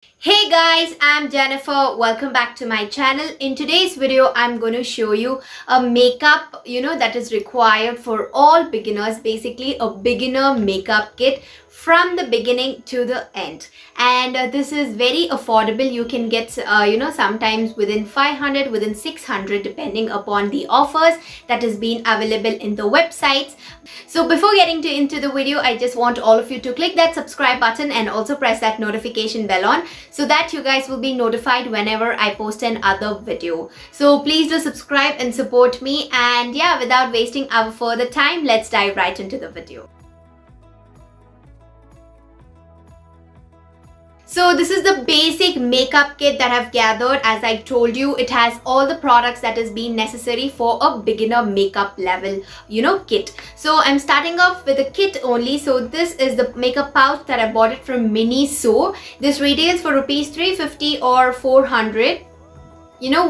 Hey guys, I'm Jennifer. Welcome back to my channel. In today's video, I'm going to show you a makeup, that is required for all beginners. Basically, a beginner makeup kit from the beginning to the end. And this is very affordable. You can get, sometimes within 500, within 600, depending upon the offers that has been available in the websites. So before getting into the video, I just want all of you to click that subscribe button and also press that notification bell on so that you guys will be notified whenever I post another video. So please do subscribe and support me. And yeah, without wasting our further time, let's dive right into the video. So this is the basic makeup kit that I've gathered. As I told you, it has all the products that has been necessary for a beginner makeup level, kit. So I'm starting off with a kit only. So this is the makeup pouch that I bought it from Miniso. This retails for rupees 350 or 400.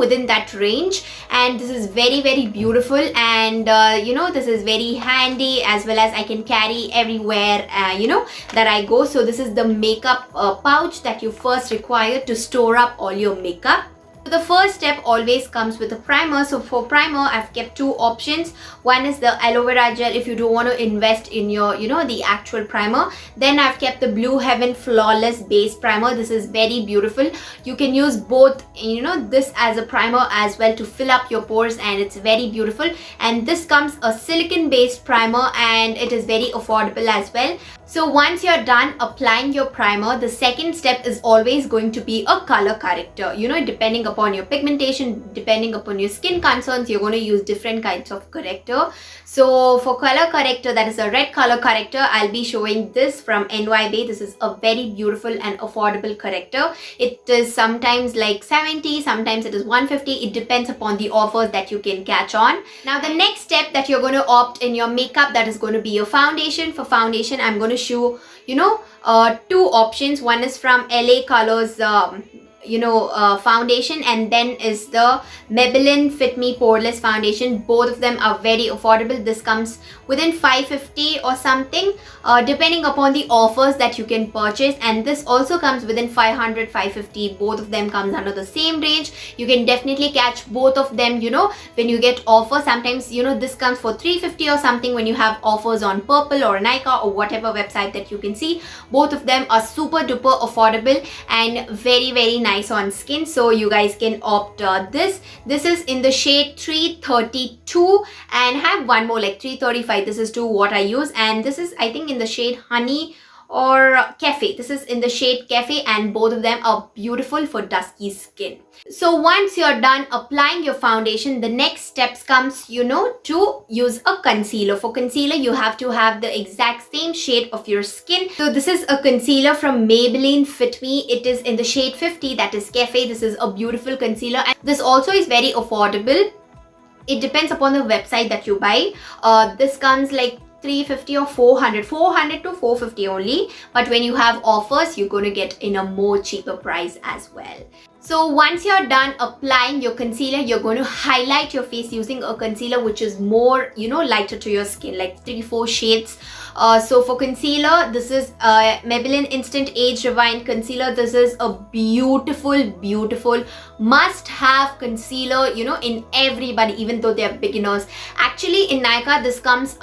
Within that range, and this is very beautiful, and this is very handy, as well as I can carry everywhere that I go. So this is the makeup pouch that you first require to store up all your makeup. So the first step always comes with a primer. So for primer, I've kept two options. One is the aloe vera gel if you don't want to invest in your, the actual primer. Then I've kept the Blue Heaven Flawless Base Primer. This is very beautiful. You can use both, this as a primer as well to fill up your pores, and it's very beautiful. And this comes a silicone based primer, and it is very affordable as well. So once you're done applying your primer, the second step is always going to be a color corrector. Depending upon your pigmentation, depending upon your skin concerns, you're going to use different kinds of corrector. So for color corrector, that is a red color corrector, I'll be showing this from NyBae. This is a very beautiful and affordable corrector. It is sometimes like 70, sometimes it is 150. It depends upon the offers that you can catch on. Now the next step that you're going to opt in your makeup, that is going to be your foundation. For foundation, I'm going to show two options. One is from LA Colors foundation, and then is the Maybelline Fit Me Poreless Foundation. Both of them are very affordable. This comes within 550 or something, depending upon the offers that you can purchase, and this also comes within 500, 550. Both of them comes under the same range. You can definitely catch both of them when you get offers. Sometimes this comes for 350 or something when you have offers on Purple or Nykaa or whatever website that you can see. Both of them are super duper affordable and very nice on skin. So you guys can opt this is in the shade 332, and have one more like 335. This is what I use, and this is I think in the shade Honey or Cafe. This is in the shade Cafe, and both of them are beautiful for dusky skin. So once you're done applying your foundation, the next steps comes to use a concealer. For concealer, you have to have the exact same shade of your skin. So this is a concealer from Maybelline Fit Me. It is in the shade 50, that is Cafe. This is a beautiful concealer, and this also is very affordable. It depends upon the website that you buy. This comes like 350 or 400 to 450 only, but when you have offers, you're going to get in a more cheaper price as well. So once you're done applying your concealer, you're going to highlight your face using a concealer which is more lighter to your skin, like 3-4 shades. So for concealer, this is Maybelline Instant Age Rewind concealer. This is a beautiful must have concealer in everybody, even though they're beginners. Actually in Nykaa, this comes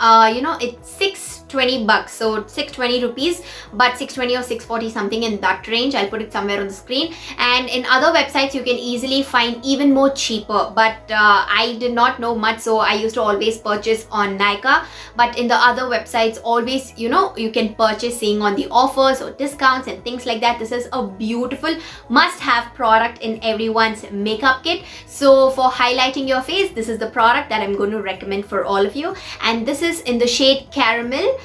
it's 620 bucks, so 620 rupees, but 620 or 640 something in that range. I'll put it somewhere on the screen. And in other websites you can easily find even more cheaper, but I did not know much, so I used to always purchase on Nykaa. But in the other websites, always you can purchase seeing on the offers or discounts and things like that. This is a beautiful must have product in everyone's makeup kit. So for highlighting your face, this is the product that I'm going to recommend for all of you, and this is in the shade Caramel.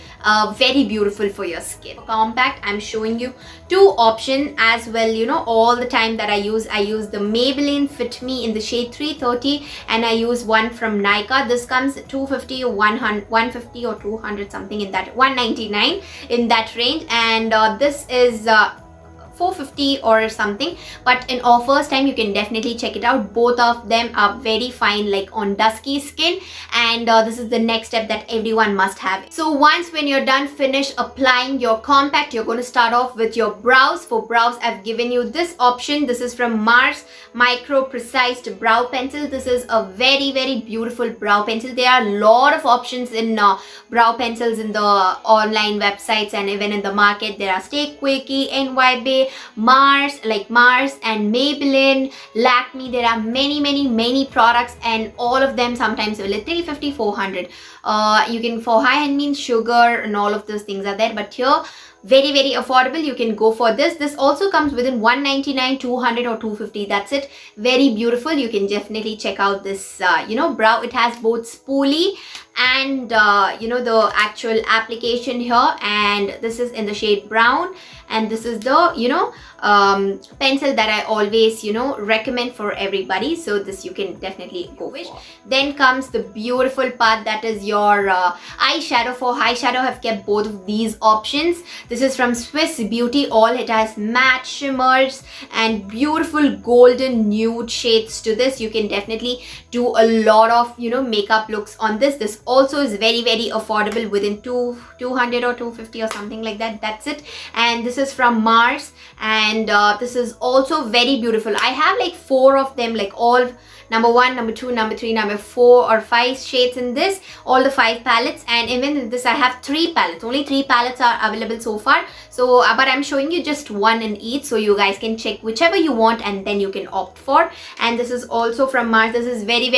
Very beautiful for your skin. For compact, I'm showing you two options as well. All the time that I use the Maybelline Fit Me in the shade 330, and I use one from Nykaa. This comes 250 or 150 or 200 something in that, 199 in that range, and this is 450 or something, but in offers time you can definitely check it out. Both of them are very fine, like on dusky skin, and this is the next step that everyone must have. So once when you're done finish applying your compact, you're going to start off with your brows. For brows, I've given you this option. This is from Mars Micro Precised Brow Pencil. This is a very beautiful brow pencil. There are a lot of options in brow pencils in the online websites and even in the market. There are Stay Quickie, NyBae, Mars and Maybelline, Lakme. There are many products, and all of them sometimes will at 350, 400. You can, for high end means sugar and all of those things are there, but here very affordable. You can go for this. This also comes within 199, 200 or 250. That's it. Very beautiful. You can definitely check out this brow. It has both spoolie and the actual application here, and this is in the shade brown, and this is the pencil that I always recommend for everybody. So this you can definitely go with. Then comes the beautiful part, that is your eyeshadow. For eyeshadow, I've kept both of these options. This is from Swiss Beauty All. It has matte shimmers and beautiful golden nude shades to this. You can definitely do a lot of makeup looks on this. This also is very affordable, within 200 or 250 or something like that. That's it. And this is from Mars, and this is also very beautiful. I have like 4 of them, like all number 1, number 2, number 3, number 4 or 5 shades in this, all the 5 palettes. And even in this I have 3 palettes. Only 3 palettes are available so far, so but I'm showing you just 1 in each, so you guys can check whichever you want and then you can opt for. And this is also from Mars. This is very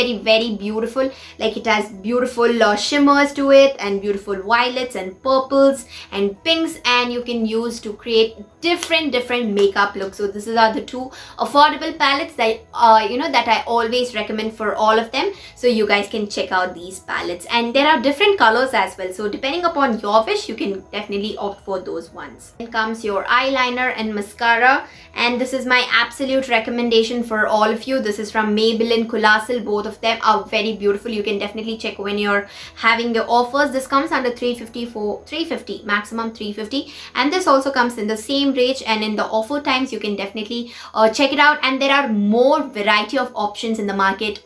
beautiful. Like, it has beautiful shimmers to it, and beautiful violets and purples and pinks, and you can use to create different makeup looks. So this are the 2 affordable palettes that that I always recommend for all of them. So you guys can check out these palettes, and there are different colors as well, so depending upon your wish you can definitely opt for those ones. Then comes your eyeliner and mascara, and this is my absolute recommendation for all of you. This is from Maybelline Colassal. Both of them are very beautiful. You can definitely check when you're having the offers. This comes under 350, maximum 350, and this also comes in the same range, and in the offer times you can definitely check it out. And there are more variety of options in the market,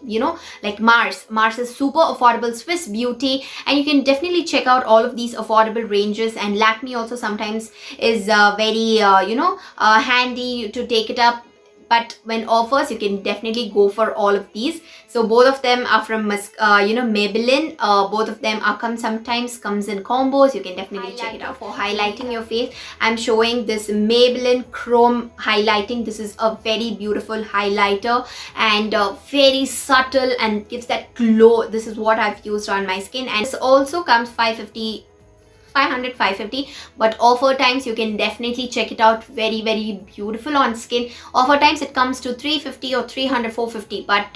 like Mars is super affordable, Swiss Beauty, and you can definitely check out all of these affordable ranges. And Lakme also sometimes is very handy to take it up, but when offers you can definitely go for all of these. So both of them are from Maybelline. Both of them are sometimes comes in combos. You can definitely check it out. For highlighting your face, I'm showing this Maybelline Chrome highlighting. This is a very beautiful highlighter, and very subtle, and gives that glow. This is what I've used on my skin, and this also comes 500, 550, but offer times you can definitely check it out. Very beautiful on skin. Offer times it comes to 350 or 300, 450, but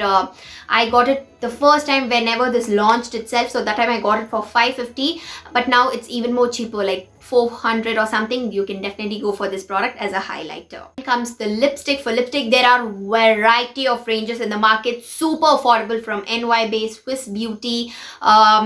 I got it the first time whenever this launched itself, so that time I got it for 550, but now it's even more cheaper, like 400 or something. You can definitely go for this product as a highlighter. Then comes the lipstick. For lipstick, there are variety of ranges in the market, super affordable, from NyBae, Swiss Beauty, not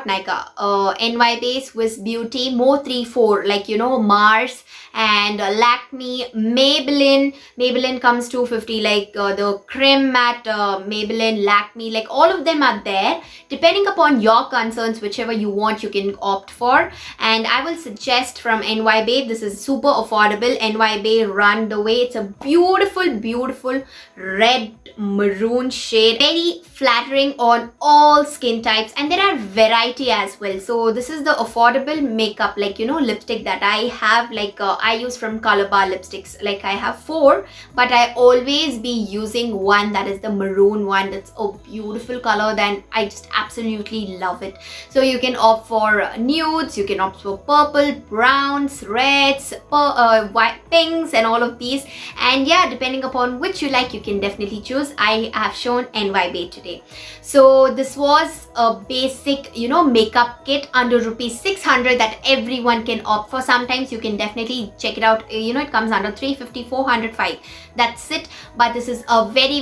Nykaa, NyBae, Swiss Beauty, Mo 3-4, like Mars and Lakme, Maybelline comes 250, like the creme matte Maybelline, Lakme, like all of them are there. Depending upon your concerns, whichever you want you can opt for. And I will suggest from NyBae. This is super affordable. NyBae Run the Way. It's a beautiful red maroon shade, very flattering on all skin types, and there are variety as well. So this is the affordable makeup, like lipstick that I have, like I use from Color Bar lipsticks. Like I have 4, but I always be using one, that is the maroon one. That's a beautiful color, then I just absolutely love it. So you can opt for nudes, you can opt for purple, browns, reds, white, pinks, and all of these. And yeah, depending upon which you like, you can definitely choose. I have shown NyBae today. So this was a basic makeup kit under Rs.600 that everyone can opt for. Sometimes you can definitely check it out, it comes under 350, 400, 5. That's it. But this is a very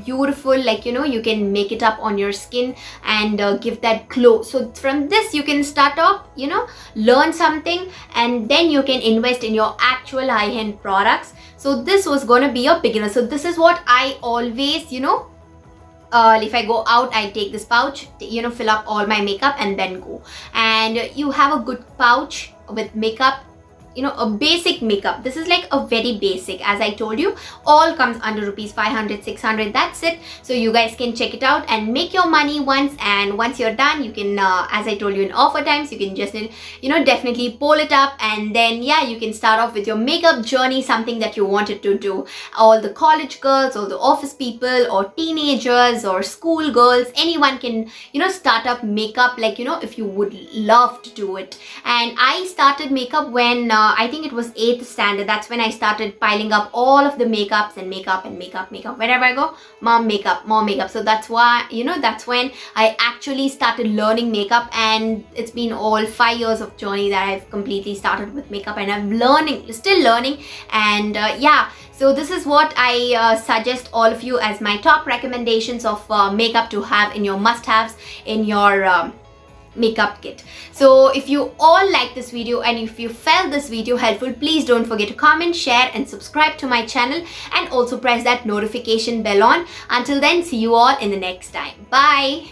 beautiful, like you can make it up on your skin and give that glow. So from this you can can start off, learn something, and then you can invest in your actual high-end products. So this was going to be a beginner. So this is what I always, if I go out, I take this pouch, fill up all my makeup and then go. And you have a good pouch with makeup, a basic makeup. This is like a very basic, as I told you, all comes under rupees 500, 600. That's it. So you guys can check it out and make your money once. And once you're done, you can, as I told you in offer times, you can just, definitely pull it up. And then, yeah, you can start off with your makeup journey, something that you wanted to do. All the college girls, or the office people, or teenagers, or school girls, anyone can, start up makeup, like, if you would love to do it. And I started makeup when, I think it was 8th standard. That's when I started piling up all of the makeups and makeup. Wherever I go, more makeup. So that's why, that's when I actually started learning makeup, and it's been all 5 years of journey that I've completely started with makeup, and I'm still learning. And yeah, so this is what I suggest all of you as my top recommendations of makeup to have in your must-haves in your makeup kit. So if you all like this video and if you felt this video helpful, please don't forget to comment, share and subscribe to my channel, and also press that notification bell on. Until then, see you all in the next time. Bye.